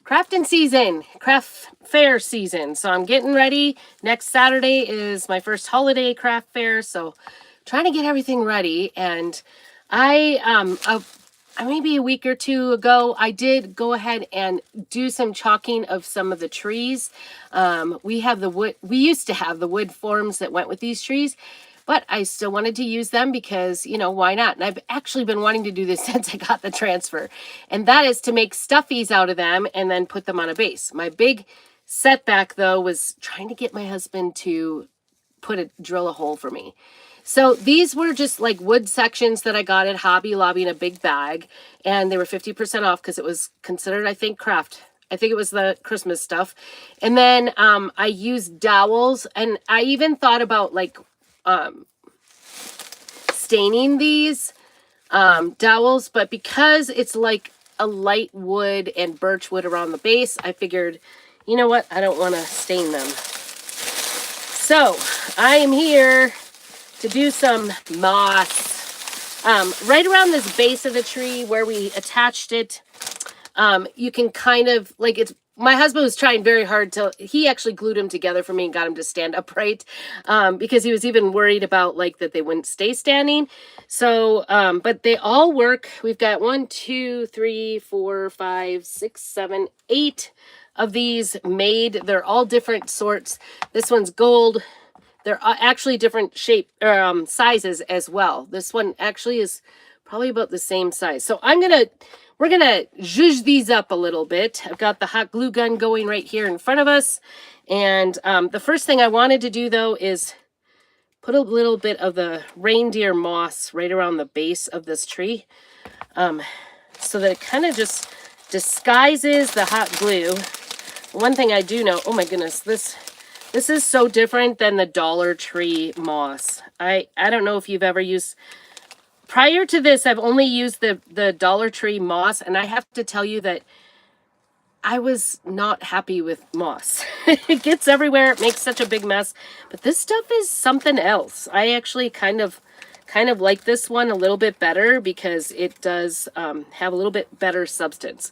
crafting season, craft fair season. So I'm getting ready. Next Saturday is my first holiday craft fair. So trying to get everything ready. And maybe a week or two ago, I did go ahead and do some chalking of some of the trees. We have the wood. We used to have the wood forms that went with these trees, but I still wanted to use them because, why not? And I've actually been wanting to do this since I got the transfer. And that is to make stuffies out of them and then put them on a base. My big setback, though, was trying to get my husband to drill a hole for me. So these were just like wood sections that I got at Hobby Lobby in a big bag. And they were 50% off because it was considered, I think, craft. I think it was the Christmas stuff. And then I used dowels. And I even thought about staining these dowels. But because it's like a light wood and birch wood around the base, I figured, you know what? I don't want to stain them. So I am here to do some moss. Right around this base of the tree where we attached it, you can kind of, my husband was trying very hard he actually glued them together for me and got them to stand upright, because he was even worried about, that they wouldn't stay standing. So, but they all work. We've got 1, 2, 3, 4, 5, 6, 7, 8 of these made. They're all different sorts. This one's gold. They're actually different sizes as well. This one actually is probably about the same size. So we're gonna zhuzh these up a little bit. I've got the hot glue gun going right here in front of us. And the first thing I wanted to do, though, is put a little bit of the reindeer moss right around the base of this tree, so that it kind of just disguises the hot glue. One thing I do know, oh my goodness, this is so different than the Dollar Tree moss. I don't know if you've ever used... Prior to this, I've only used the Dollar Tree moss, and I have to tell you that I was not happy with moss. It gets everywhere. It makes such a big mess. But this stuff is something else. I actually kind of like this one a little bit better because it does have a little bit better substance.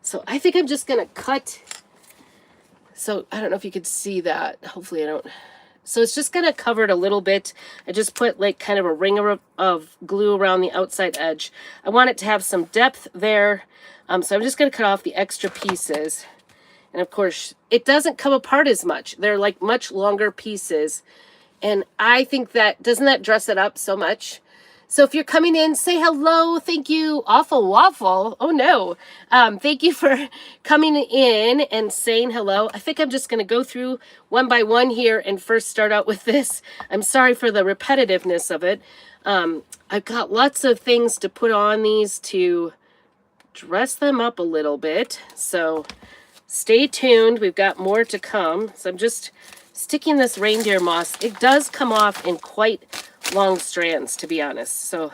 So I think I'm just going to cut... So I don't know if you could see that. Hopefully I don't. So it's just going to cover it a little bit. I just put kind of a ring of glue around the outside edge. I want it to have some depth there. So I'm just going to cut off the extra pieces. And of course, it doesn't come apart as much. They're much longer pieces. And I think doesn't that dress it up so much? So if you're coming in, say hello. Thank you. Awful waffle. Oh no. Thank you for coming in and saying hello. I think I'm just going to go through one by one here and first start out with this. I'm sorry for the repetitiveness of it. I've got lots of things to put on these to dress them up a little bit. So stay tuned. We've got more to come. So I'm just sticking this reindeer moss. It does come off in quite long strands, to be honest. So,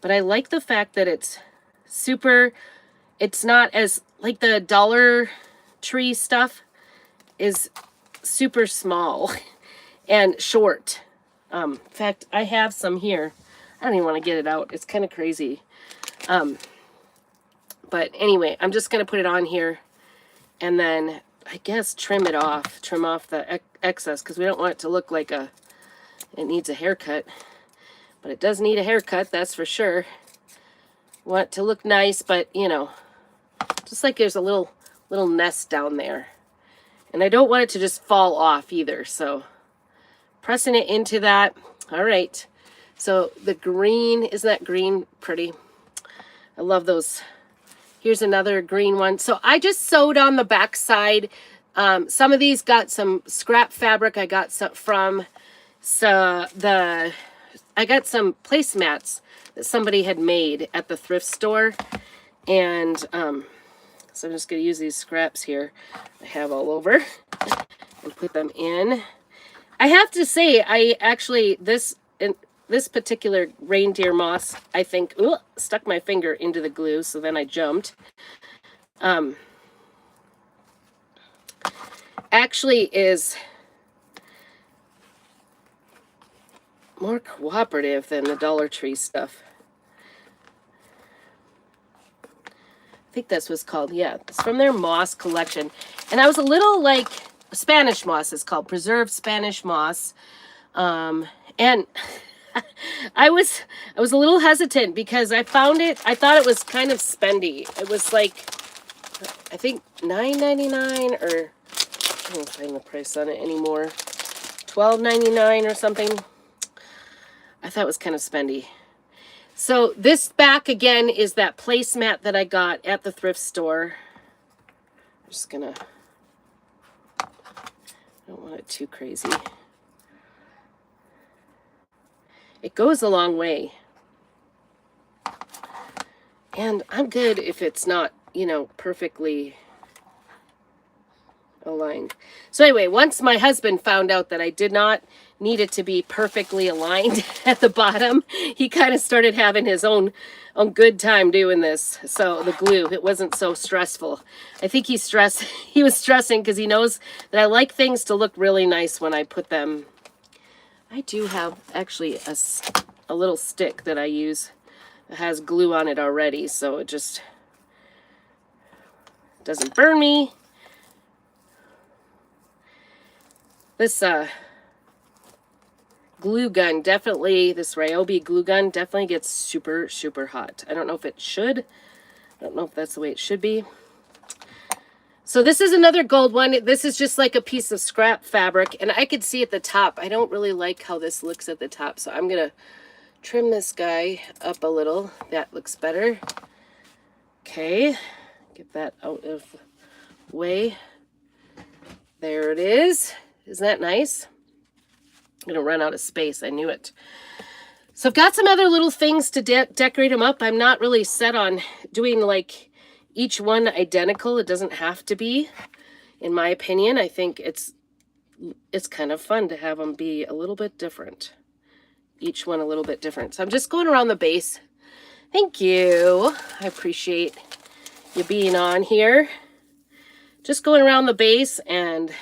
but I like the fact that it's not as, the Dollar Tree stuff is super small and short. In fact, I have some here. I don't even want to get it out. It's kind of crazy. But anyway, I'm just going to put it on here and then I guess trim off the excess, because we don't want it to look like it needs a haircut, but it does need a haircut, that's for sure. Want it to look nice, but just there's a little nest down there. And I don't want it to just fall off either, so pressing it into that. All right. So the green, isn't that green pretty? I love those. Here's another green one. So I just sewed on the back side. Some of these got some scrap fabric I got from... I got some placemats that somebody had made at the thrift store, and so I'm just going to use these scraps here I have all over and put them in. I have to say, I actually, this particular reindeer moss, I think, stuck my finger into the glue, so then I jumped. Actually is more cooperative than the Dollar Tree stuff. I think that's what's called. Yeah, it's from their moss collection. And I was a little like, Spanish moss is called, preserved Spanish moss. And I was a little hesitant because I found it, I thought it was kind of spendy. It was like, I think $9.99, or I don't find the price on it anymore. $12.99 or something. I thought it was kind of spendy. So this back again is that placemat that I got at the thrift store. I'm just gonna, I don't want it too crazy. It goes a long way. And I'm good if it's not, you know, perfectly aligned. So anyway, once my husband found out that I did not need it to be perfectly aligned at the bottom, he kind of started having his own good time doing this. So the glue, it wasn't so stressful. I think he was stressing because he knows that I like things to look really nice when I put them. I do have actually a little stick that I use that has glue on it already, so it just doesn't burn me. This glue gun definitely, this Ryobi glue gun definitely gets super, super hot. I don't know if it should. I don't know if that's the way it should be. So this is another gold one. This is just like a piece of scrap fabric, and I could see at the top. I don't really like how this looks at the top, so I'm gonna trim this guy up a little. That looks better. Okay, get that out of the way. There it is. Isn't that nice? I'm gonna run out of space. I knew it. So I've got some other little things to decorate them up. I'm not really set on doing like each one identical. It doesn't have to be, in my opinion. I think it's kind of fun to have them be a little bit different. Each one a little bit different. So I'm just going around the base. Thank you. I appreciate you being on here. Just going around the base, and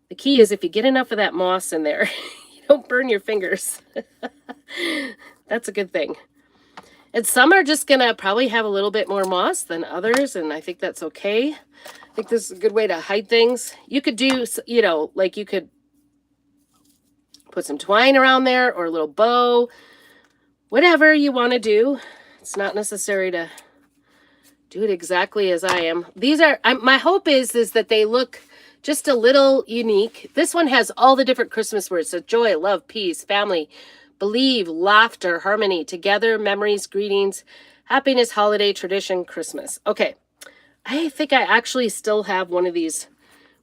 the key is if you get enough of that moss in there, you don't burn your fingers. That's a good thing. And some are just going to probably have a little bit more moss than others, and I think that's okay. I think this is a good way to hide things. You could do, you know, like you could put some twine around there or a little bow, whatever you want to do. It's not necessary to do it exactly as I am. These are, my hope is that they look just a little unique. This one has all the different Christmas words. So joy, love, peace, family, believe, laughter, harmony, together, memories, greetings, happiness, holiday, tradition, Christmas. Okay. I think I actually still have one of these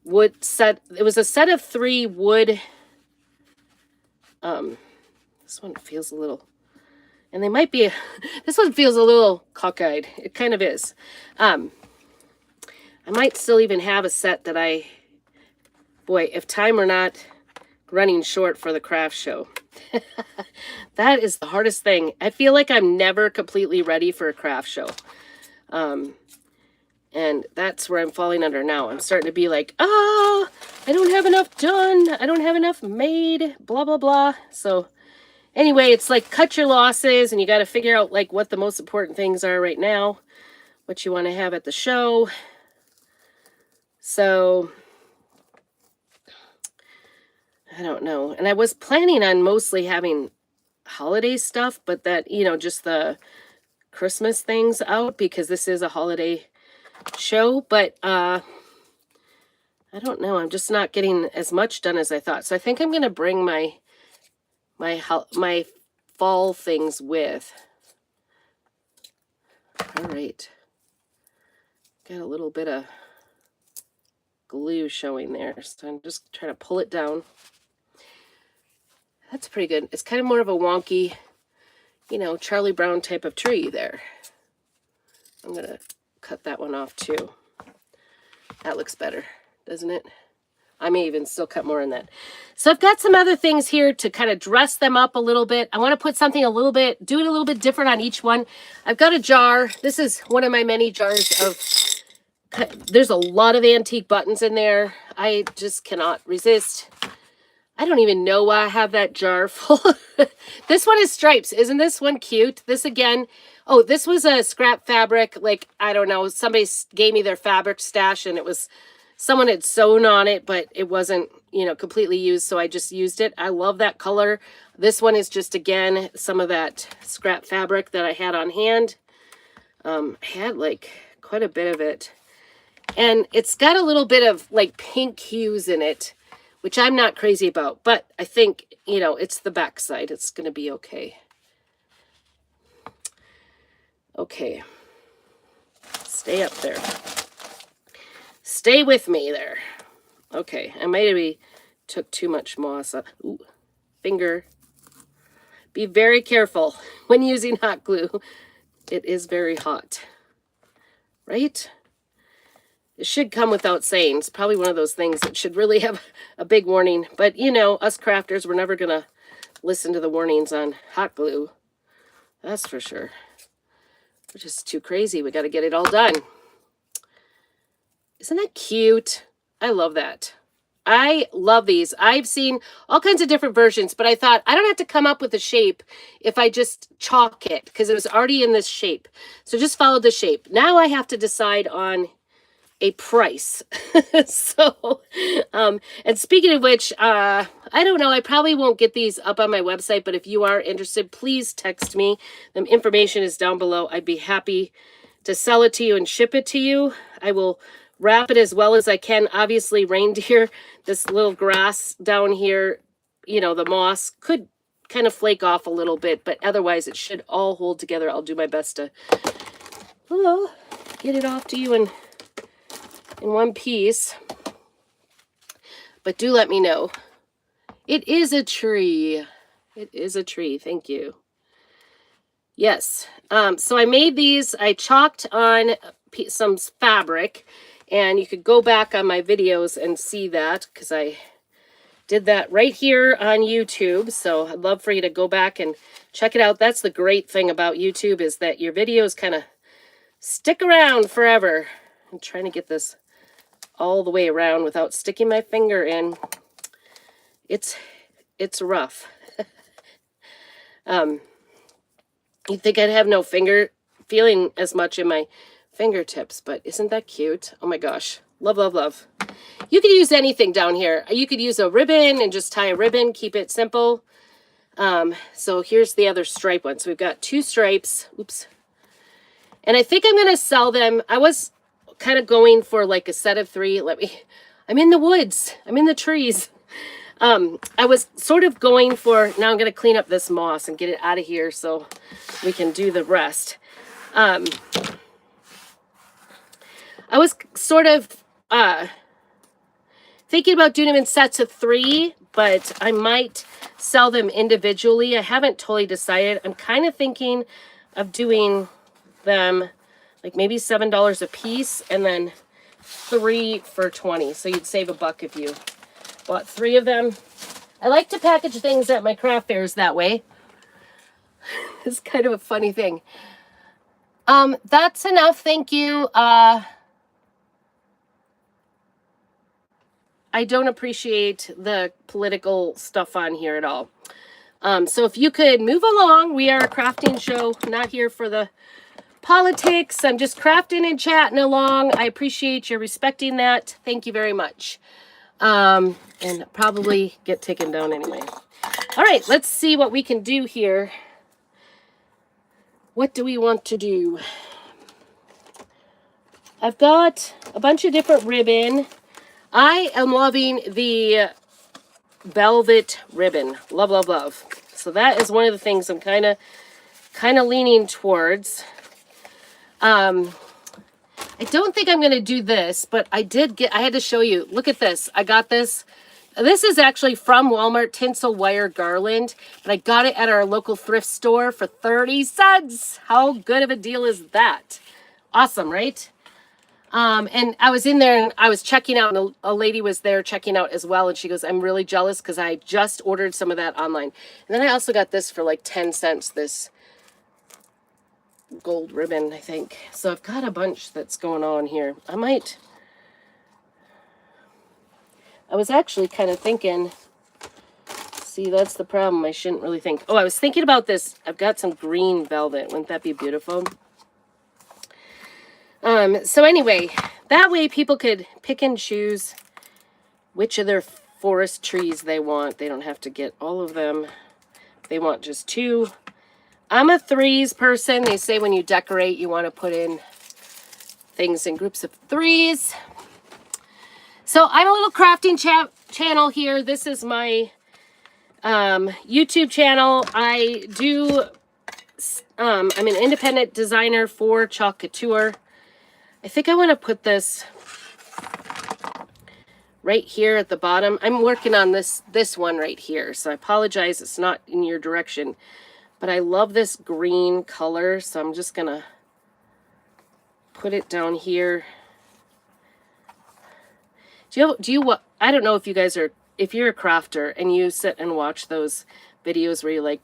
wood set. It was a set of 3 wood. This one feels a little, and they might be, this one feels a little cockeyed. It kind of is. I might still even have a set that boy, if time were not running short for the craft show. That is the hardest thing. I feel like I'm never completely ready for a craft show. And that's where I'm falling under now. I'm starting to be like, I don't have enough done. I don't have enough made, blah, blah, blah. So anyway, it's like cut your losses, and you got to figure out like what the most important things are right now, what you want to have at the show. So I don't know. And I was planning on mostly having holiday stuff, but that, you know, just the Christmas things out, because this is a holiday show. But I don't know. I'm just not getting as much done as I thought. So I think I'm going to bring my fall things with. All right. Got a little bit of glue showing there, so I'm just trying to pull it down. That's pretty good. It's kind of more of a wonky, you know, Charlie Brown type of tree there. I'm going to cut that one off too. That looks better, doesn't it? I may even still cut more in that. So I've got some other things here to kind of dress them up a little bit. I want to put something a little bit, do it a little bit different on each one. I've got a jar. This is one of my many jars of, there's a lot of antique buttons in there. I just cannot resist. I don't even know why I have that jar full. This one is stripes. Isn't this one cute? This again, Oh, this was a scrap fabric. Like, I don't know, somebody gave me their fabric stash and it was, someone had sewn on it, but it wasn't, you know, completely used. So I just used it. I love that color. This one is just, again, some of that scrap fabric that I had on hand. I had like quite a bit of it. And it's got a little bit of like pink hues in it, which I'm not crazy about. But I think, you know, it's the back side. It's going to be okay. Okay. Stay up there. Stay with me there. Okay. I maybe took too much moss. Ooh, finger. Be very careful when using hot glue. It is very hot. Right? It should come without saying. It's probably one of those things that should really have a big warning. But, you know, us crafters, we're never going to listen to the warnings on hot glue. That's for sure. We're just too crazy. We got to get it all done. Isn't that cute? I love that. I love these. I've seen all kinds of different versions, but I thought I don't have to come up with a shape if I just chalk it because it was already in this shape. So just follow the shape. Now I have to decide on a price. So, and speaking of which, I don't know, I probably won't get these up on my website, but if you are interested, please text me. The information is down below. I'd be happy to sell it to you and ship it to you. I will wrap it as well as I can. Obviously, reindeer, this little grass down here, you know, the moss could kind of flake off a little bit, but otherwise it should all hold together. I'll do my best to get it off to you in one piece. But do let me know. It is a tree. It is a tree. Thank you. Yes. So I made these. I chalked on some fabric, and you could go back on my videos and see that because I did that right here on YouTube. So I'd love for you to go back and check it out. That's the great thing about YouTube is that your videos kind of stick around forever. I'm trying to get this all the way around without sticking my finger in. It's rough. You'd think I'd have no finger feeling as much in my fingertips, but isn't that cute? Oh my gosh. Love, love, love. You could use anything down here. You could use a ribbon and just tie a ribbon, keep it simple. So here's the other stripe one. So we've got 2 stripes. Oops. And I think I'm going to sell them. I was kind of going for like a set of 3. I'm in the woods. I'm in the trees. I was sort of going for, now I'm going to clean up this moss and get it out of here so we can do the rest. I was sort of thinking about doing them in sets of 3, but I might sell them individually. I haven't totally decided. I'm kind of thinking of doing them like maybe $7 a piece and then 3 for $20. So you'd save $1 if you bought 3 of them. I like to package things at my craft fairs that way. It's kind of a funny thing. That's enough. Thank you. I don't appreciate the political stuff on here at all. So if you could move along, we are a crafting show, not here for the politics. I'm just crafting and chatting along. I appreciate your respecting that. Thank you very much. And probably get taken down anyway. All right, let's see what we can do here. What do we want to do? I've got a bunch of different ribbon. I am loving the velvet ribbon. Love, love, love. So that is one of the things I'm kind of leaning towards. I don't think I'm going to do this, but I had to show you. Look at this. I got this. This is actually from Walmart, tinsel wire garland, but I got it at our local thrift store for 30 cents. How good of a deal is that? Awesome, right? And I was in there and I was checking out, and a lady was there checking out as well. And she goes, I'm really jealous because I just ordered some of that online. And then I also got this for like 10 cents, this gold ribbon, I think. So I've got a bunch that's going on here. I was actually kind of thinking, let's See, that's the problem. I shouldn't really think. Oh, I was thinking about this. I've got some green velvet. Wouldn't that be beautiful? So anyway, that way people could pick and choose which of their forest trees they want. They don't have to get all of them. They want just 2. I'm a 3s person. They say when you decorate, you want to put in things in groups of 3s. So I have a little crafting channel here. This is my YouTube channel. I'm an independent designer for Chalk Couture. I think I want to put this right here at the bottom. I'm working on this one right here, so I apologize it's not in your direction, but I love this green color, so I'm just gonna put it down here. Do you what? I don't know if you guys are, if you're a crafter and you sit and watch those videos where you like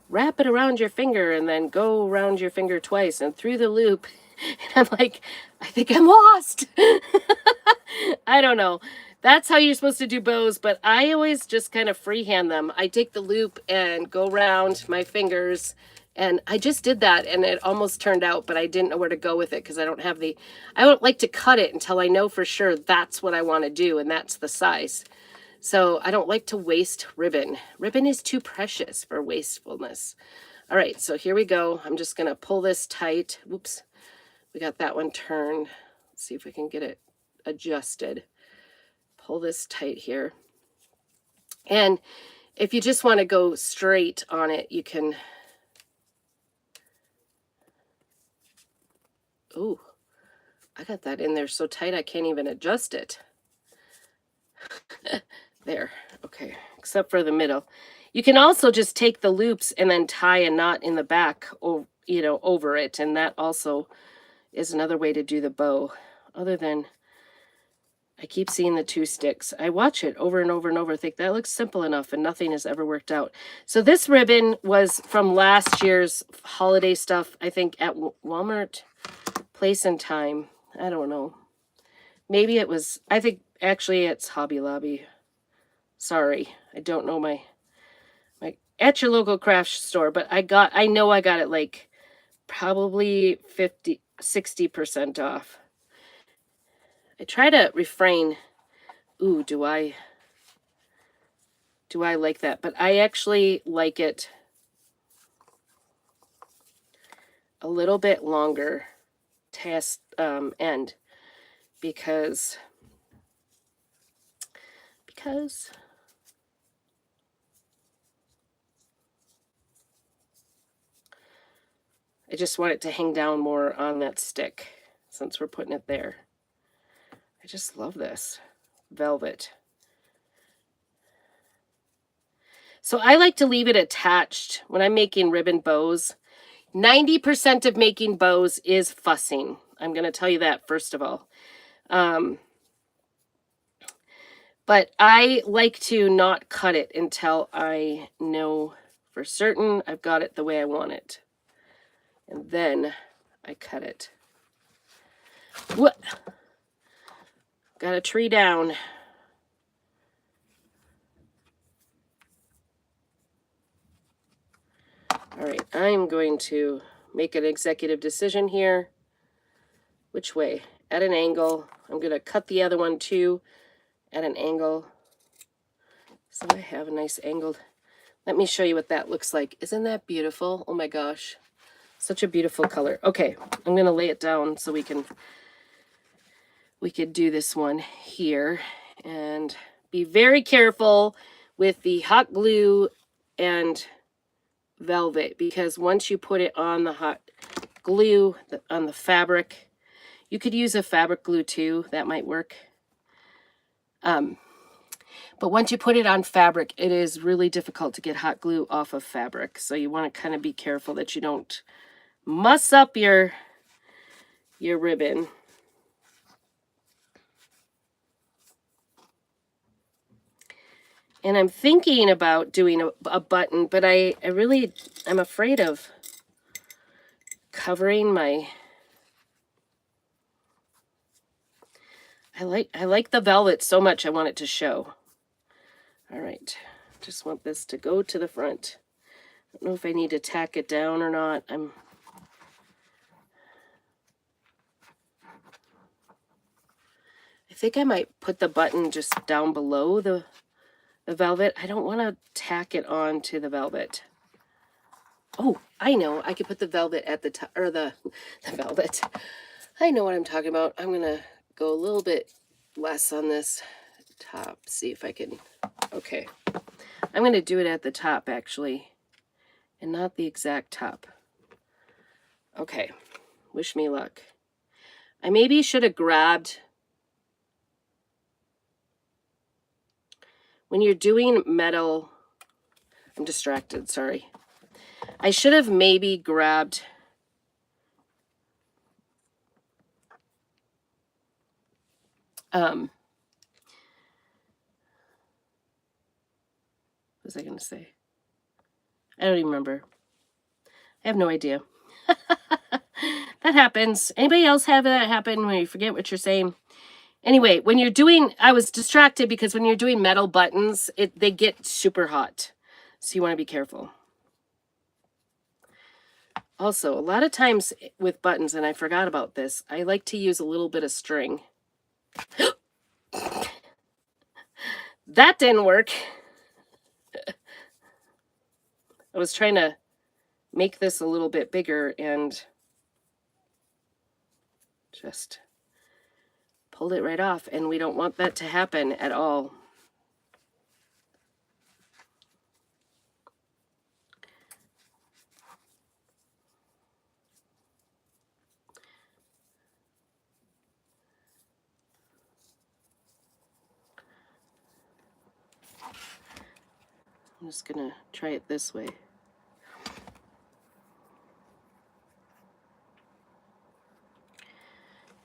wrap it around your finger and then go around your finger twice and through the loop. And I'm like, I think I'm lost. I don't know. That's how you're supposed to do bows, but I always just kind of freehand them. I take the loop and go around my fingers, and I just did that, and it almost turned out, but I didn't know where to go with it because I don't like to cut it until I know for sure that's what I want to do, and that's the size. So I don't like to waste ribbon. Ribbon is too precious for wastefulness. All right, so here we go. I'm just going to pull this tight. Whoops. We got that one turned. Let's see if we can get it adjusted. Pull this tight here. And if you just want to go straight on it, you can. Ooh, I got that in there so tight I can't even adjust it. There, okay, except for the middle. You can also just take the loops and then tie a knot in the back, over it, and that also is another way to do the bow. Other than, I keep seeing the 2 sticks. I watch it over and over and over, think that looks simple enough, and nothing has ever worked out. So this ribbon was from last year's holiday stuff, I think at Walmart Place and Time. I don't know. Maybe it was, I think actually it's Hobby Lobby. Sorry, I don't know my at your local craft store, but I know I got it like probably 60% off. I try to refrain. Ooh, do I like that? But I actually like it a little bit longer end because I just want it to hang down more on that stick since we're putting it there. I just love this velvet. So I like to leave it attached when I'm making ribbon bows. 90% of making bows is fussing. I'm going to tell you that first of all. But I like to not cut it until I know for certain I've got it the way I want it. And then I cut it. What? Got a tree down. All right, I'm going to make an executive decision here. Which way? At an angle. I'm going to cut the other one too at an angle. So I have a nice angled. Let me show you what that looks like. Isn't that beautiful? Oh my gosh. Such a beautiful color. Okay, I'm going to lay it down so we could do this one here and be very careful with the hot glue and velvet, because once you put it on the hot glue on the fabric, you could use a fabric glue too, that might work. But once you put it on fabric, it is really difficult to get hot glue off of fabric, so you want to kind of be careful that you don't muss up your ribbon. And I'm thinking about doing a button, but I'm afraid of covering my... I like the velvet so much I want it to show. All right, just want this to go to the front. I don't know if I need to tack it down or not. I think I might put the button just down below the velvet. I don't want to tack it on to the velvet. Oh, I know. I could put the velvet at the top, or the velvet. I know what I'm talking about. I'm going to go a little bit less on this top. See if I can. Okay. I'm going to do it at the top, actually, and not the exact top. Okay. Wish me luck. I maybe should have grabbed... When you're doing metal... I'm distracted, sorry. I should have maybe grabbed... what was I going to say? I don't even remember. I have no idea. That happens. Anybody else have that happen when you forget what you're saying? Anyway, when you're doing... I was distracted because when you're doing metal buttons, they get super hot. So you want to be careful. Also, a lot of times with buttons, and I forgot about this, I like to use a little bit of string. That didn't work. I was trying to make this a little bit bigger and just pulled it right off, and we don't want that to happen at all. I'm just gonna try it this way.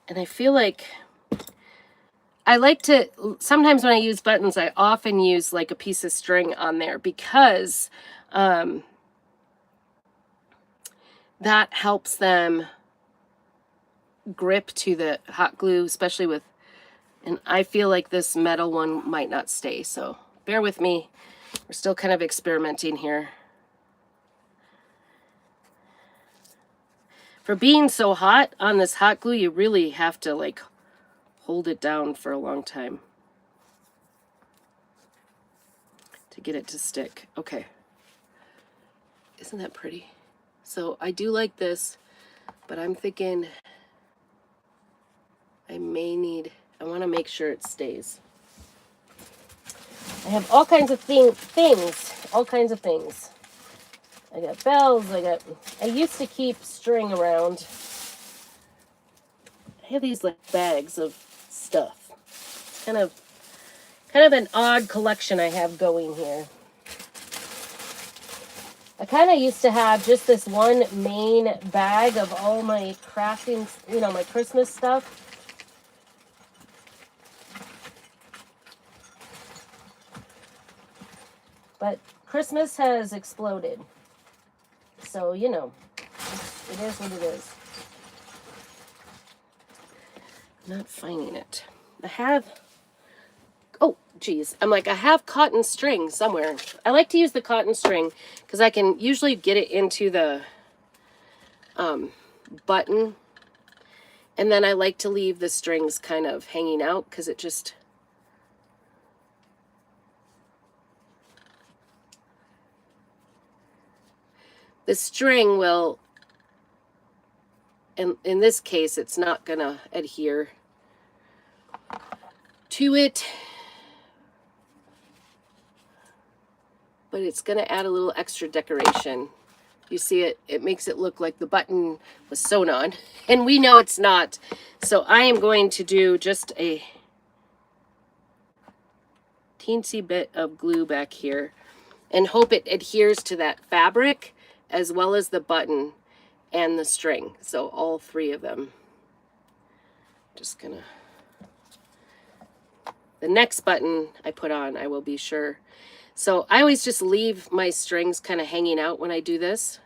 And I feel like I like to, sometimes when I use buttons, I often use like a piece of string on there because that helps them grip to the hot glue, especially with, and I feel like this metal one might not stay, so bear with me. We're still kind of experimenting here. For being so hot on this hot glue, you really have to like hold it down for a long time to get it to stick. Okay. Isn't that pretty? So I do like this, but I'm thinking I want to make sure it stays. I have all kinds of all kinds of things. I got bells, I used to keep string around. I have these like bags of stuff. It's kind of an odd collection I have going here. I kind of used to have just this one main bag of all my crafting, my Christmas stuff. But Christmas has exploded. So, it is what it is. I'm not finding it. I have cotton string somewhere. I like to use the cotton string because I can usually get it into the button. And then I like to leave the strings kind of hanging out because it just... The string will, and in this case, it's not going to adhere to it, but it's going to add a little extra decoration. You see it makes it look like the button was sewn on, and we know it's not. So I am going to do just a teensy bit of glue back here and hope it adheres to that fabric as well as the button and the string. So all three of them. Just gonna... The next button I put on, I will be sure. So I always just leave my strings kind of hanging out when I do this.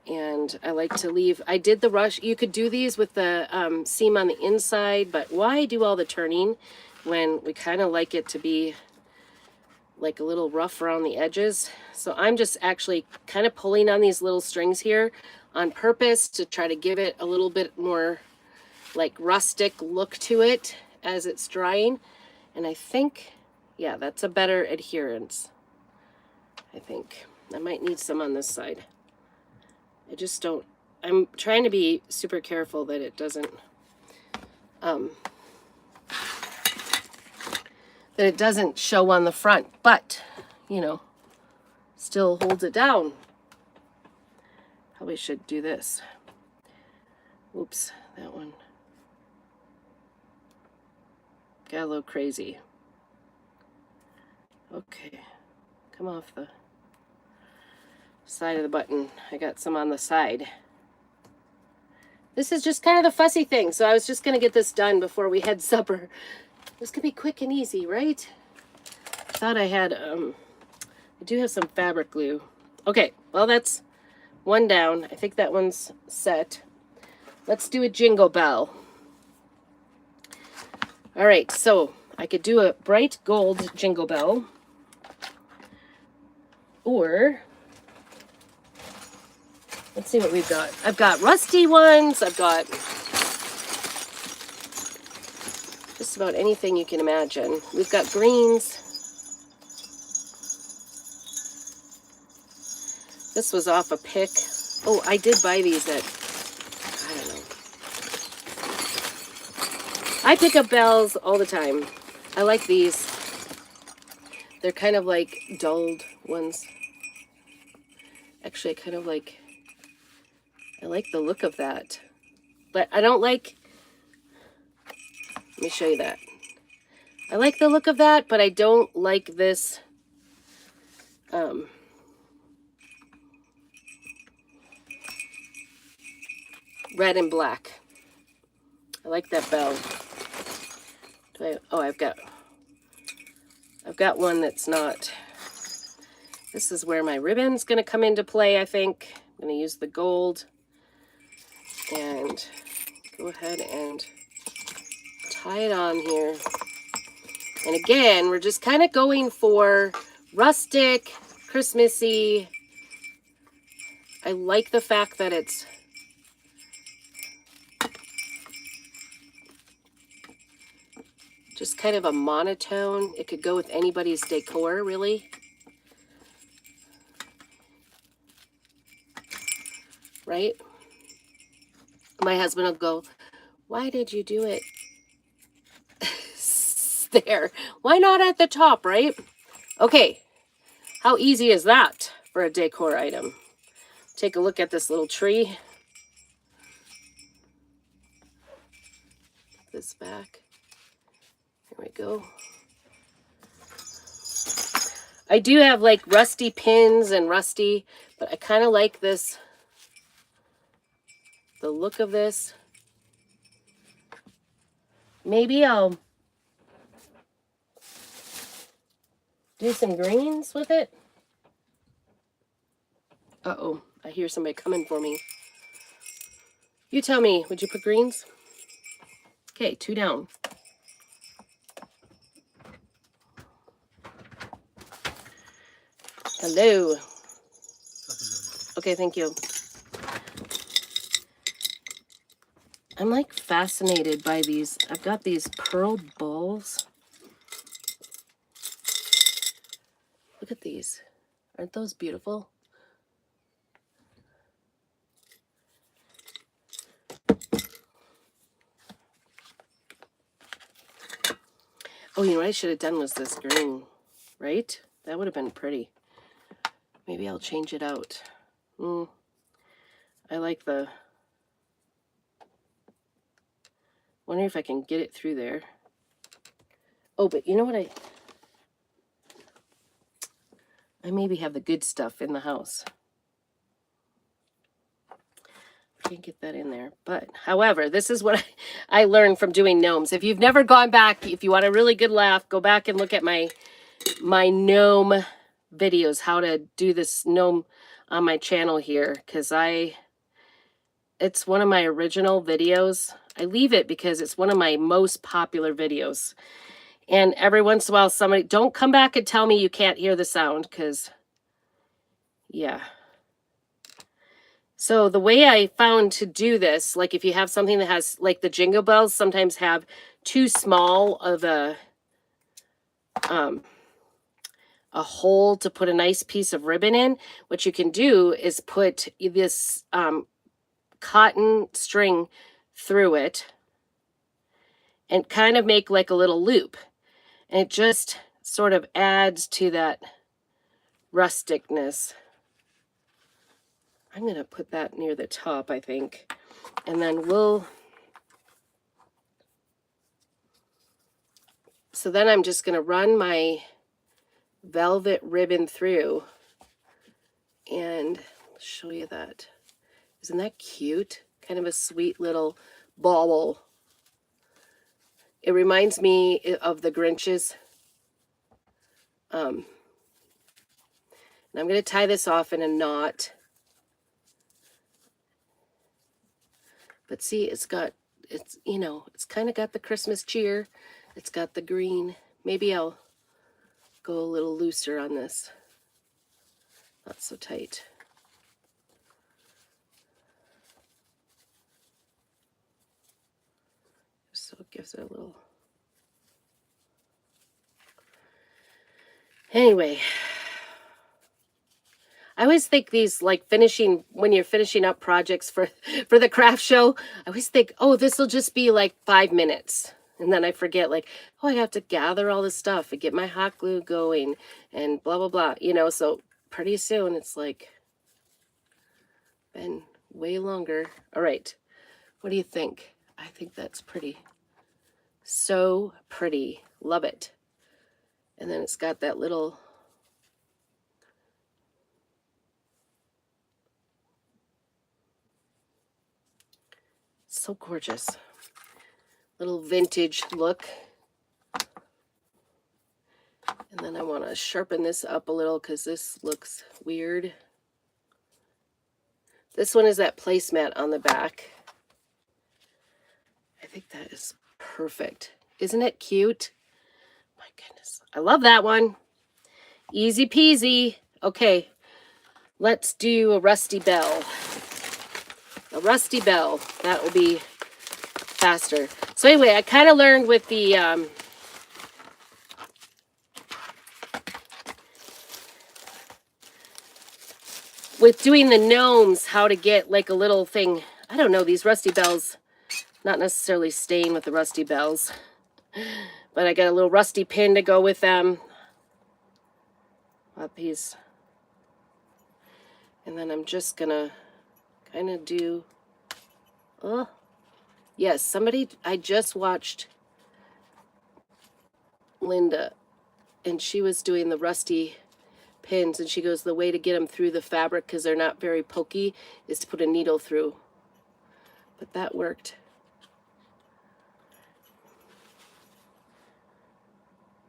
And I like to leave... I did the rush. You could do these with the seam on the inside, but why do all the turning when we kind of like it to be like a little rough around the edges. So I'm just actually kind of pulling on these little strings here on purpose to try to give it a little bit more like rustic look to it as it's drying. And I think, yeah, that's a better adherence. I think I might need some on this side. I just don't, I'm trying to be super careful that it doesn't, show on the front, but, you know, still holds it down. Probably should do this. Oops, that one got a little crazy. Okay, come off the side of the button. I got some on the side. This is just kind of the fussy thing, so I was just gonna get this done before we had supper. This could be quick and easy, right? I thought I had, I do have some fabric glue. Okay, well that's one down. I think that one's set. Let's do a jingle bell. All right, so I could do a bright gold jingle bell, or let's see what we've got. I've got rusty ones. I've got just about anything you can imagine. We've got greens. This was off a pick. Oh, I did buy these at, I don't know. I pick up bells all the time. I like these. They're kind of like dulled ones. Actually, I like the look of that. But I don't like, let me show you that. I like the look of that, but I don't like this red and black. I like that bell. I've got one that's not. This is where my ribbon's going to come into play, I think. I'm going to use the gold and go ahead and tie it on here. And again, we're just kind of going for rustic, Christmassy. I like the fact that it's just kind of a monotone. It could go with anybody's decor, really. Right? My husband will go, why did you do it there? Why not at the top, right? Okay, how easy is that for a decor item? Take a look at this little tree. This back. Here we go. I do have like rusty pins and rusty, but I kind of like this, the look of this. Maybe I'll do some greens with it. Uh-oh, I hear somebody coming for me. You tell me, would you put greens? Okay, 2 down. Hello. Okay, thank you. I'm like fascinated by these. I've got these pearl balls. Look at these. Aren't those beautiful? Oh, you know what I should have done was this green, right? That would have been pretty. Maybe I'll change it out. I like the... Wonder if I can get it through there. Oh, but you know what I maybe have the good stuff in the house. Can't get that in there. But, however, this is what I learned from doing gnomes. If you've never gone back, if you want a really good laugh, go back and look at my gnome videos, how to do this gnome on my channel here, because it's one of my original videos. I leave it because it's one of my most popular videos. And every once in a while, somebody, don't come back and tell me you can't hear the sound, because, yeah. So the way I found to do this, like if you have something that has, like the jingle bells sometimes have too small of a hole to put a nice piece of ribbon in, what you can do is put this cotton string through it and kind of make like a little loop. And it just sort of adds to that rusticness. I'm going to put that near the top, I think. And then so then I'm just going to run my velvet ribbon through and show you that. Isn't that cute? Kind of a sweet little bauble. It reminds me of the Grinches. And I'm going to tie this off in a knot. But see, it's kind of got the Christmas cheer. It's got the green. Maybe I'll go a little looser on this. Not so tight. So it gives it a little. Anyway, I always think these, like, when you're finishing up projects for the craft show, I always think, oh, this will just be like 5 minutes. And then I forget, like, oh, I have to gather all this stuff and get my hot glue going and blah, blah, blah. So pretty soon it's like been way longer. All right. What do you think? I think that's pretty. So pretty. Love it. And then it's got that little. So gorgeous. Little vintage look. And then I want to sharpen this up a little because this looks weird. This one is that placemat on the back. I think that is perfect. Isn't it cute? My goodness. I love that one. Easy peasy. Okay. Let's do a rusty bell. A rusty bell. That will be faster. So anyway, I kind of learned with the with doing the gnomes how to get like a little thing. I don't know, these rusty bells, not necessarily staying with the rusty bells, but I got a little rusty pin to go with them. A piece. And then I'm just gonna kind of do, oh, yes, I just watched Linda, and she was doing the rusty pins, and she goes, the way to get them through the fabric, because they're not very pokey, is to put a needle through. But that worked.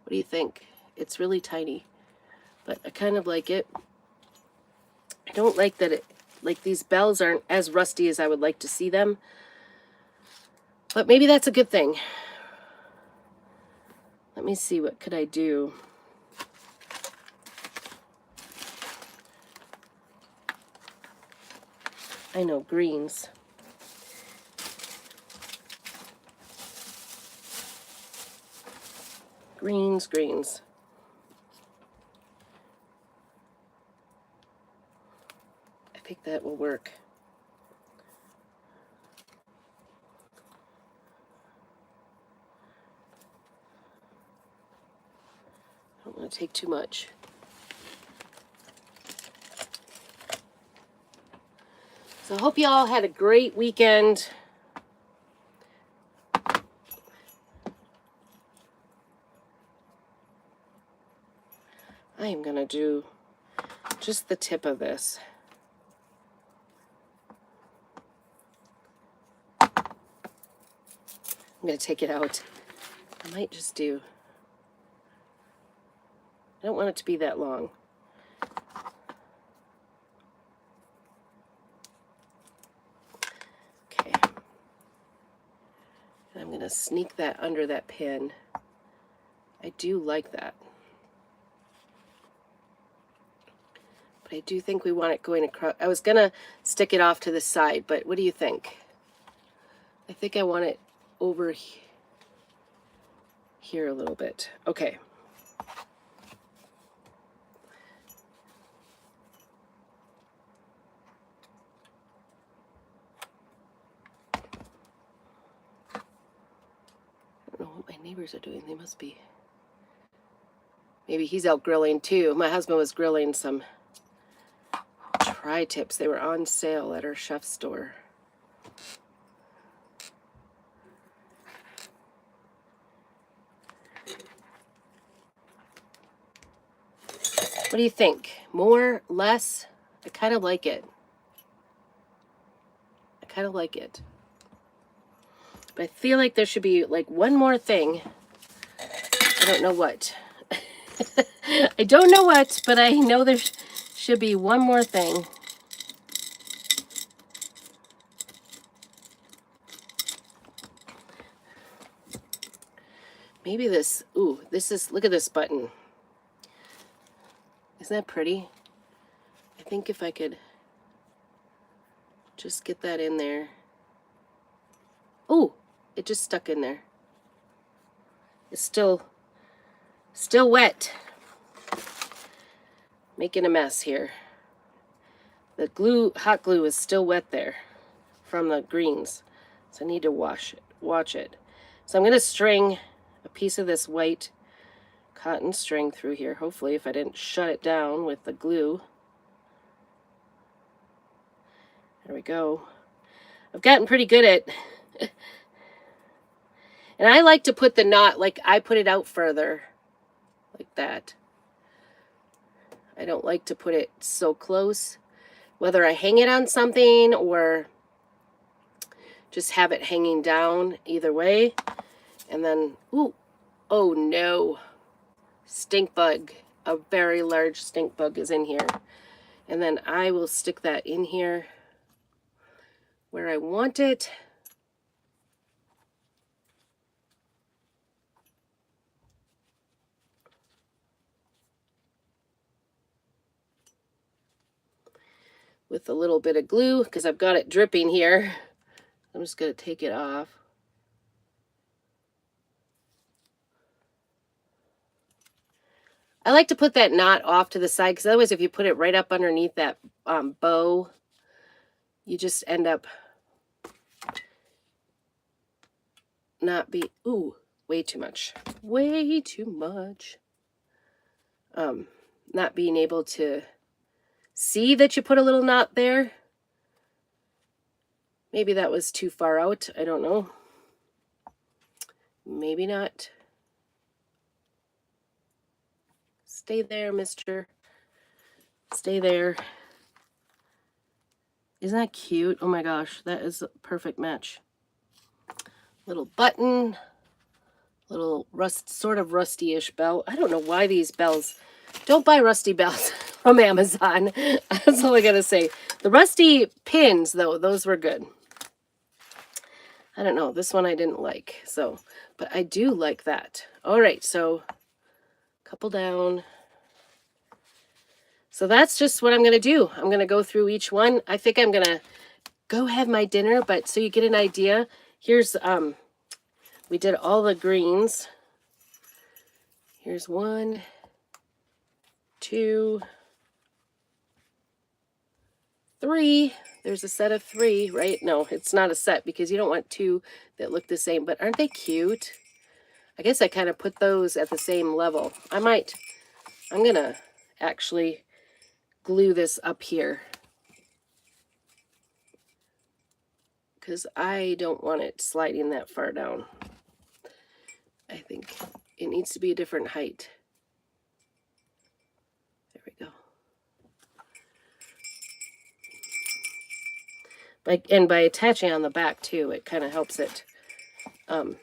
What do you think? It's really tiny, but I kind of like it. I don't like that like these bells aren't as rusty as I would like to see them, but maybe that's a good thing. Let me see, what could I do? I know, greens. Greens. I think that will work. I don't want to take too much. So I hope you all had a great weekend. I am going to do just the tip of this. I'm going to take it out. I might just do. I don't want it to be that long. Okay. And I'm going to sneak that under that pin. I do like that. But I do think we want it going across. I was gonna stick it off to the side, but what do you think? I think I want it over here a little bit. Okay. I don't know what my neighbors are doing. They must be. Maybe he's out grilling too. My husband was grilling some tri-tips. They were on sale at our chef store. What do you think? More, less? I kind of like it. I kind of like it. But I feel like there should be like one more thing. I don't know what. I don't know what, but I know there should be one more thing. Maybe this, ooh, this is, look at this button. Isn't that pretty? I think if I could just get that in there. Ooh, it just stuck in there. It's still wet. Making a mess here. The glue, hot glue is still wet there from the greens. So I need to watch it. So I'm gonna string a piece of this white cotton string through here, hopefully, if I didn't shut it down with the glue. There we go. I've gotten pretty good at and I like to put the knot, like I put it out further, like that. I don't like to put it so close, whether I hang it on something or just have it hanging down, either way. And then, ooh, oh no, stink bug, a very large stink bug is in here. And then I will stick that in here where I want it. With a little bit of glue, because I've got it dripping here. I'm just going to take it off. I like to put that knot off to the side, because otherwise if you put it right up underneath that bow, you just end up not be, ooh, way too much. Way too much. Not being able to see that you put a little knot there. Maybe that was too far out. I don't know. Maybe not. Stay there, mister. Stay there. Isn't that cute? Oh my gosh, that is a perfect match. Little button. Little sort of rusty-ish bell. I don't know why these bells. Don't buy rusty bells from Amazon. That's all I gotta say. The rusty pins, though, those were good. I don't know. This one I didn't like. So, but I do like that. All right, so couple down. So that's just what I'm gonna do. I'm gonna go through each one. I think I'm gonna go have my dinner, but so you get an idea. Here's we did all the greens. Here's 1, 2, 3. There's a set of 3, right? No, it's not a set because you don't want 2 that look the same, but aren't they cute? I guess I kind of put those at the same level. I'm gonna actually glue this up here because I don't want it sliding that far down. I think it needs to be a different height. There we go. And by attaching on the back too, it kind of helps it kind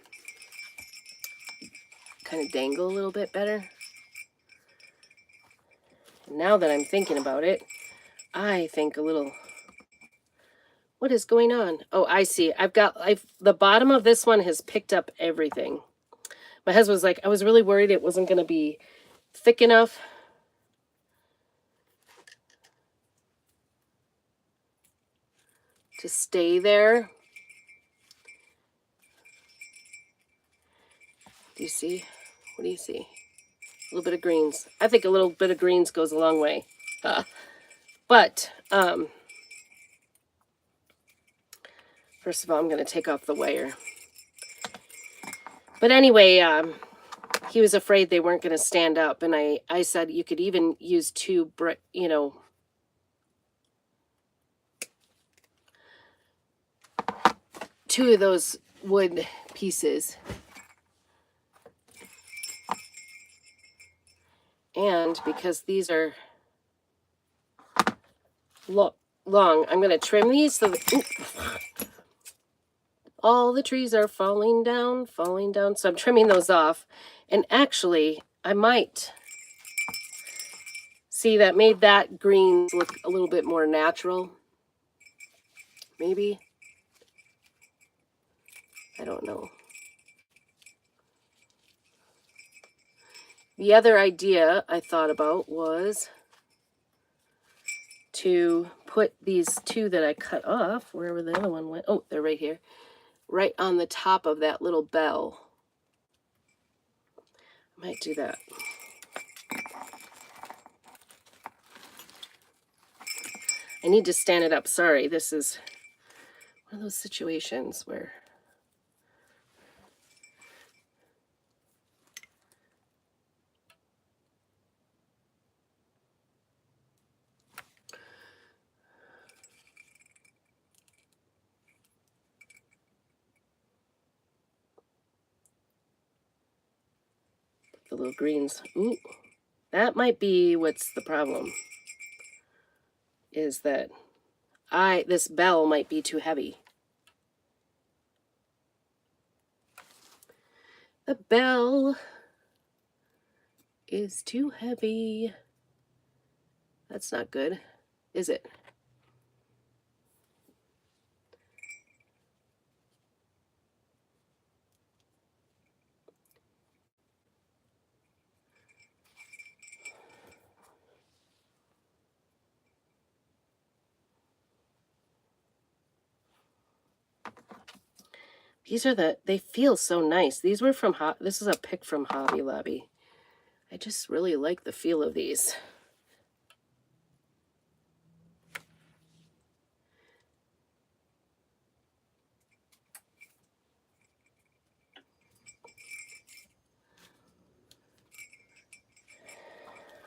of dangle a little bit better. And now that I'm thinking about it, I think a little, what is going on? Oh, I see. The bottom of this one has picked up everything. My husband was like, I was really worried it wasn't going to be thick enough. To stay there. Do you see? What do you see? A little bit of greens. I think a little bit of greens goes a long way. But first of all, I'm going to take off the wire. But anyway, he was afraid they weren't going to stand up. And I said you could even use two brick, two of those wood pieces. And because these are long, I'm going to trim these so that all the trees are falling down. So I'm trimming those off. And actually, I might see that made that green look a little bit more natural. Maybe. I don't know. The other idea I thought about was to put these two that I cut off, wherever the other one went. Oh, they're right here. Right on the top of that little bell. I might do that. I need to stand it up. Sorry, this is one of those situations where the little greens. Ooh, that might be what's the problem. Is that this bell might be too heavy. The bell is too heavy. That's not good, is it? These are they feel so nice. These were from, this is a pick from Hobby Lobby. I just really like the feel of these.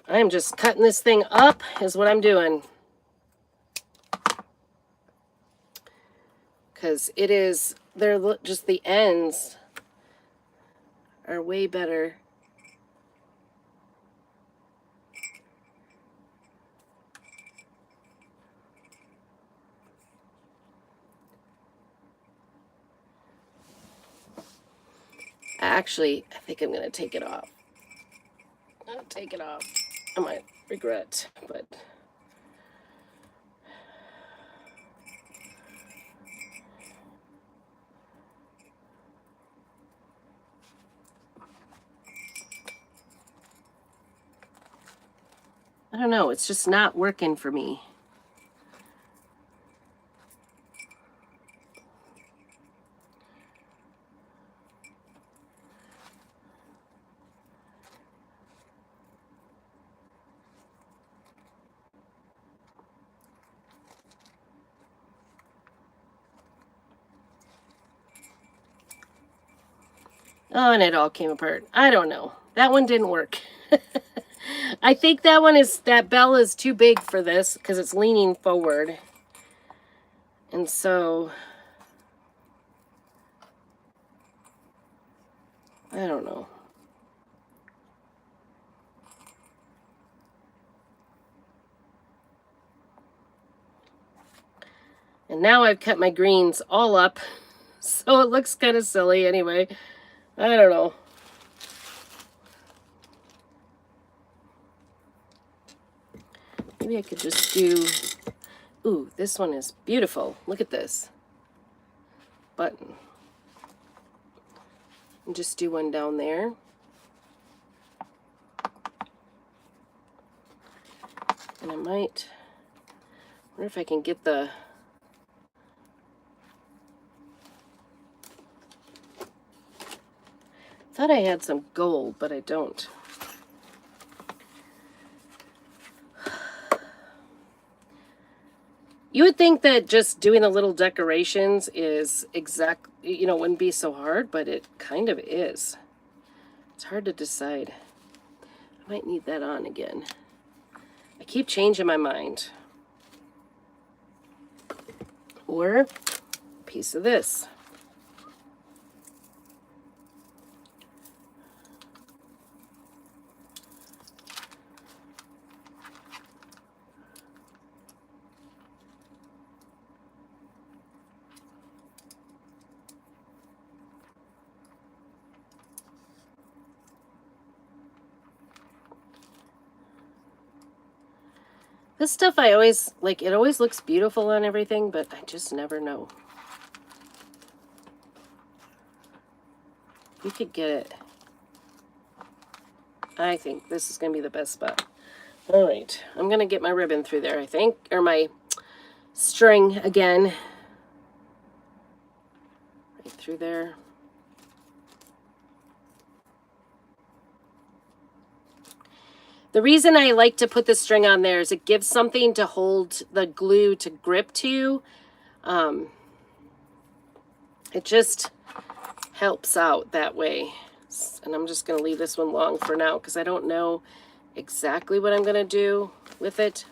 I'm just cutting this thing up is what I'm doing. Because they're just the ends are way better. Actually, I think I'm going to take it off. I'll take it off. I might regret, but... I don't know, it's just not working for me. Oh, and it all came apart. I don't know. That one didn't work. I think that bell is too big for this because it's leaning forward. And so, I don't know. And now I've cut my greens all up, so it looks kind of silly anyway. I don't know. Maybe I could just do... Ooh, this one is beautiful. Look at this button. And just do one down there. And I might, wonder if I can get the, thought I had some gold, but I don't. You would think that just doing the little decorations is wouldn't be so hard, but it kind of is. It's hard to decide. I might need that on again. I keep changing my mind. Or a piece of this. This stuff I always, like, it always looks beautiful on everything, but I just never know. You could get it. I think this is going to be the best spot. All right, I'm going to get my ribbon through there, I think, or my string again. Right through there. The reason I like to put the string on there is it gives something to hold the glue to grip to. It just helps out that way. And I'm just going to leave this one long for now because I don't know exactly what I'm going to do with it.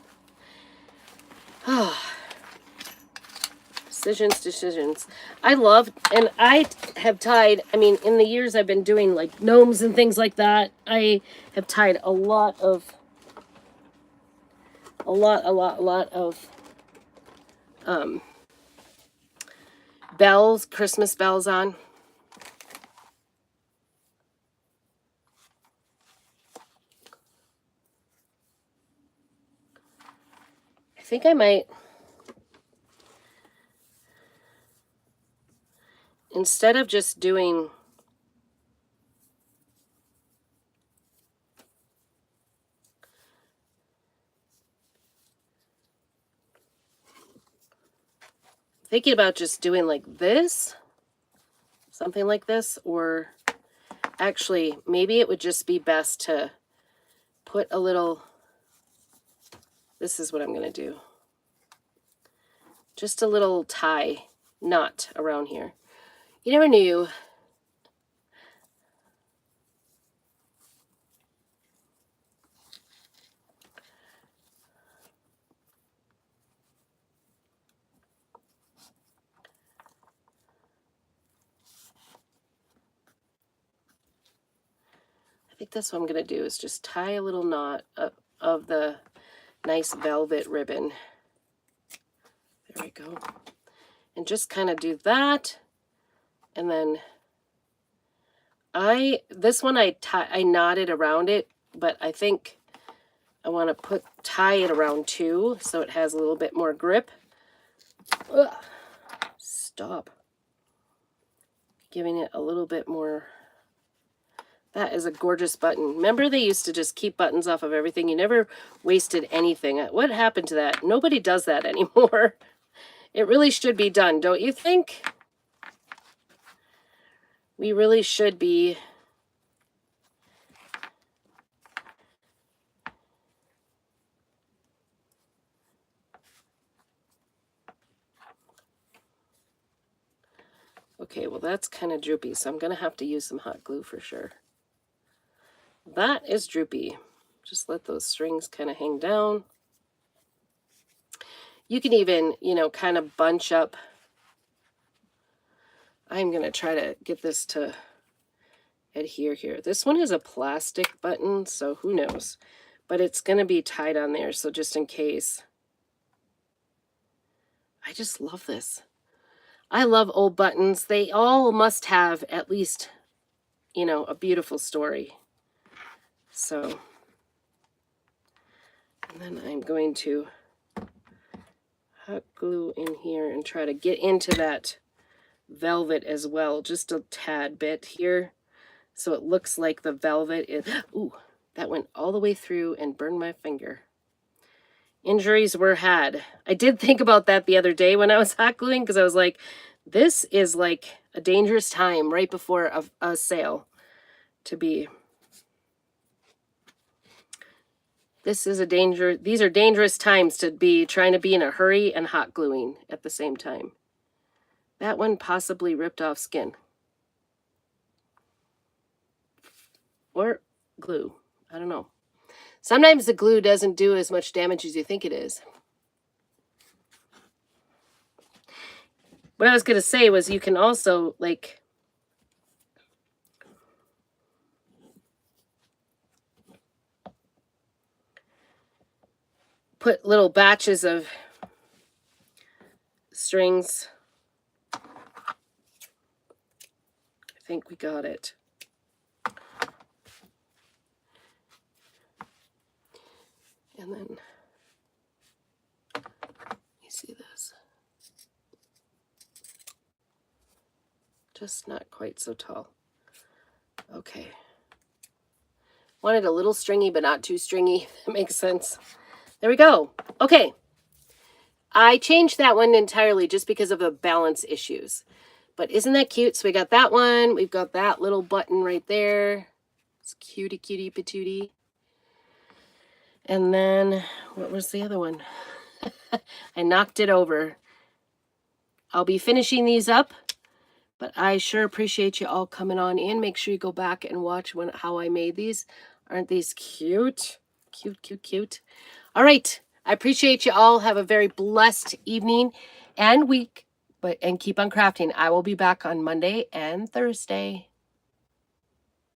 Decisions. I love, and I have tied, I mean, in the years I've been doing like gnomes and things like that, I have tied a lot of bells, Christmas bells on. I think I might, instead of just doing thinking about just doing like this, something like this, or actually maybe it would just be best to put a little, this is what I'm going to do. Just a little tie knot around here. You never knew. I think that's what I'm going to do is just tie a little knot of the nice velvet ribbon. There we go. And just kind of do that. And then this one I knotted around it, but I think I want to tie it around too so it has a little bit more grip. Ugh. Stop. Giving it a little bit more. That is a gorgeous button. Remember they used to just keep buttons off of everything? You never wasted anything. What happened to that? Nobody does that anymore. It really should be done, don't you think? We really should be. Okay, well that's kind of droopy, so I'm going to have to use some hot glue for sure. That is droopy. Just let those strings kind of hang down. You can even, kind of bunch up. I'm going to try to get this to adhere here. This one is a plastic button, so who knows? But it's going to be tied on there, so just in case. I just love this. I love old buttons. They all must have at least, a beautiful story. So, and then I'm going to hot glue in here and try to get into that velvet as well, just a tad bit here. So it looks like the velvet is, ooh, that went all the way through and burned my finger. Injuries were had. I did think about that the other day when I was hot gluing, because I was like, this is like a dangerous time right before a sale to be. These are dangerous times to be trying to be in a hurry and hot gluing at the same time. That one possibly ripped off skin. Or glue. I don't know. Sometimes the glue doesn't do as much damage as you think it is. What I was going to say was you can also, like, put little batches of strings. I think we got it. And then, you see this? Just not quite so tall. Okay. Wanted a little stringy, but not too stringy. That makes sense. There we go. Okay. I changed that one entirely just because of the balance issues. But isn't that cute? So we got that one. We've got that little button right there. It's cutie, cutie, patootie. And then, what was the other one? I knocked it over. I'll be finishing these up, but I sure appreciate you all coming on in. Make sure you go back and watch how I made these. Aren't these cute? Cute, cute, cute. All right. I appreciate you all. Have a very blessed evening and week, and keep on crafting. I will be back on Monday and Thursday.